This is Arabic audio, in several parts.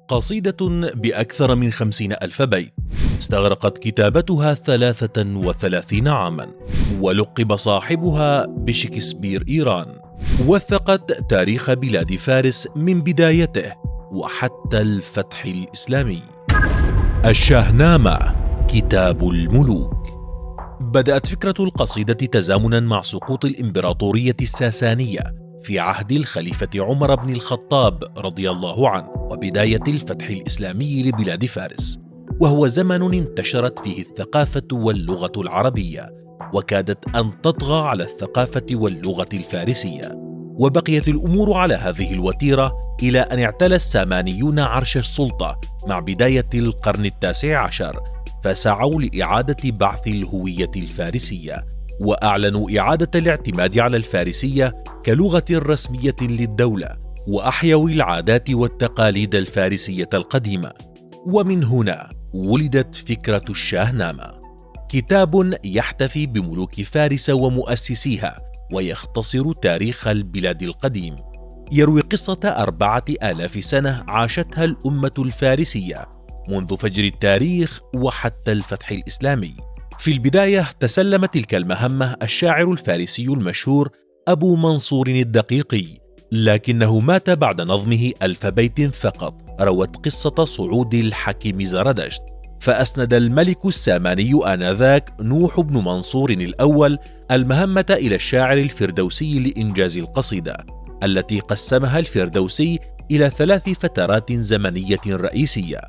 قصيدة بأكثر من 50,000 بيت استغرقت كتابتها 33 عاما، ولقب صاحبها بشكسبير إيران. وثقت تاريخ بلاد فارس من بدايته وحتى الفتح الإسلامي. الشاهنامة كتاب الملوك. بدأت فكرة القصيدة تزامنا مع سقوط الإمبراطورية الساسانية في عهد الخليفة عمر بن الخطاب رضي الله عنه، وبداية الفتح الإسلامي لبلاد فارس، وهو زمن انتشرت فيه الثقافة واللغة العربية، وكادت أن تطغى على الثقافة واللغة الفارسية. وبقيت الأمور على هذه الوتيرة إلى أن اعتلى السامانيون عرش السلطة مع بداية القرن 19، فسعوا لإعادة بعث الهوية الفارسية، وأعلنوا إعادة الاعتماد على الفارسية كلغة رسمية للدولة، وأحيوا العادات والتقاليد الفارسية القديمة. ومن هنا ولدت فكرة الشاهنامة، كتاب يحتفي بملوك فارس ومؤسسيها، ويختصر تاريخ البلاد القديم، يروي قصة 4000 سنة عاشتها الأمة الفارسية منذ فجر التاريخ وحتى الفتح الإسلامي. في البداية تسلم تلك المهمة الشاعر الفارسي المشهور أبو منصور الدقيقي، لكنه مات بعد نظمه 1000 بيت فقط روت قصة صعود الحكيم زردشت. فأسند الملك الساماني آنذاك نوح بن منصور الأول المهمة إلى الشاعر الفردوسي لإنجاز القصيدة، التي قسمها الفردوسي إلى 3 فترات زمنية رئيسية: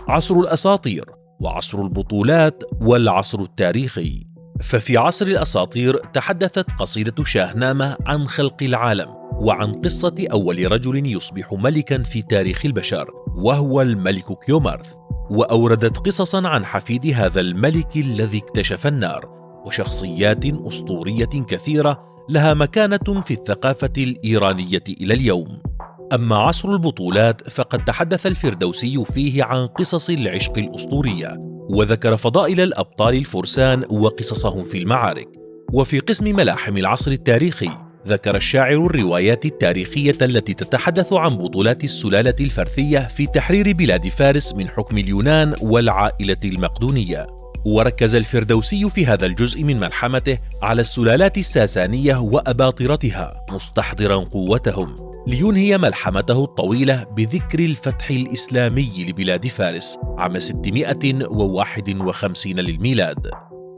عصر الأساطير، وعصر البطولات، والعصر التاريخي. ففي عصر الأساطير تحدثت قصيدة شاهنامة عن خلق العالم، وعن قصة أول رجل يصبح ملكا في تاريخ البشر، وهو الملك كيومرث، وأوردت قصصا عن حفيد هذا الملك الذي اكتشف النار، وشخصيات أسطورية كثيرة لها مكانة في الثقافة الإيرانية إلى اليوم. أما عصر البطولات فقد تحدث الفردوسي فيه عن قصص العشق الأسطورية، وذكر فضائل الأبطال الفرسان وقصصهم في المعارك. وفي قسم ملاحم العصر التاريخي ذكر الشاعر الروايات التاريخية التي تتحدث عن بطولات السلالة الفرثية في تحرير بلاد فارس من حكم اليونان والعائلة المقدونية. وركز الفردوسي في هذا الجزء من ملحمته على السلالات الساسانية وأباطرتها، مستحضرا قوتهم، لينهي ملحمته الطويلة بذكر الفتح الإسلامي لبلاد فارس عام 651 للميلاد.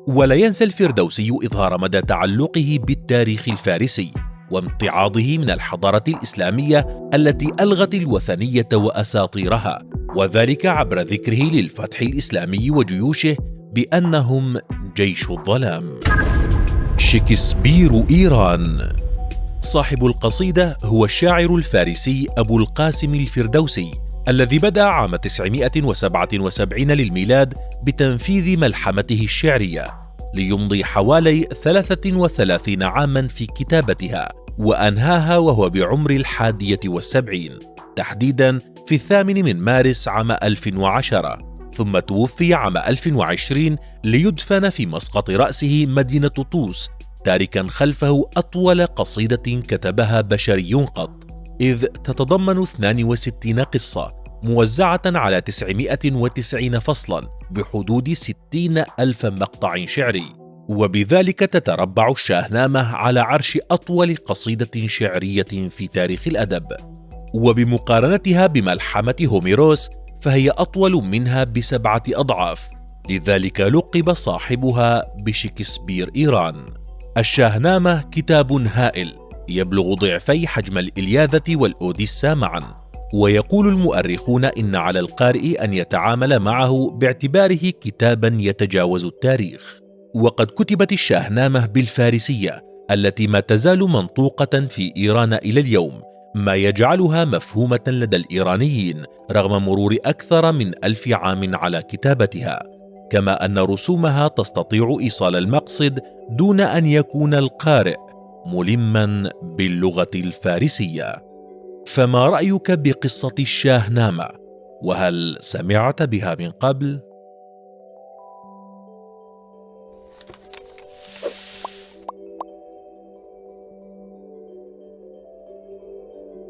ولا ينسى الفردوسي إظهار مدى تعلقه بالتاريخ الفارسي وامتعاضه من الحضارة الإسلامية التي ألغت الوثنية وأساطيرها، وذلك عبر ذكره للفتح الإسلامي وجيوشه بأنهم جيش الظلام. شكسبير إيران. صاحب القصيدة هو الشاعر الفارسي أبو القاسم الفردوسي، الذي بدأ عام 977 للميلاد بتنفيذ ملحمته الشعرية، ليمضي حوالي 33 عاما في كتابتها، وأنهاها وهو بعمر 71، تحديدا في 8 مارس عام 1010، ثم توفي عام 1020 ليدفن في مسقط رأسه مدينة طوس، تاركا خلفه أطول قصيدة كتبها بشري قط، إذ تتضمن 62 قصة موزعة على 990 فصلا بحدود 60,000 مقطع شعري، وبذلك تتربع الشاهنامة على عرش أطول قصيدة شعرية في تاريخ الأدب. وبمقارنتها بملحمة هوميروس فهي أطول منها ب7 أضعاف، لذلك لقب صاحبها بشكسبير إيران. الشاهنامة كتاب هائل يبلغ ضعفي حجم الإلياذة والأوديسا معا، ويقول المؤرخون إن على القارئ أن يتعامل معه باعتباره كتابا يتجاوز التاريخ. وقد كتبت الشاهنامة بالفارسية التي ما تزال منطوقة في إيران إلى اليوم، ما يجعلها مفهومة لدى الإيرانيين رغم مرور أكثر من 1000 عام على كتابتها، كما أن رسومها تستطيع إيصال المقصد دون أن يكون القارئ ملما باللغة الفارسية. فما رأيك بقصة الشاهنامة؟ وهل سمعت بها من قبل؟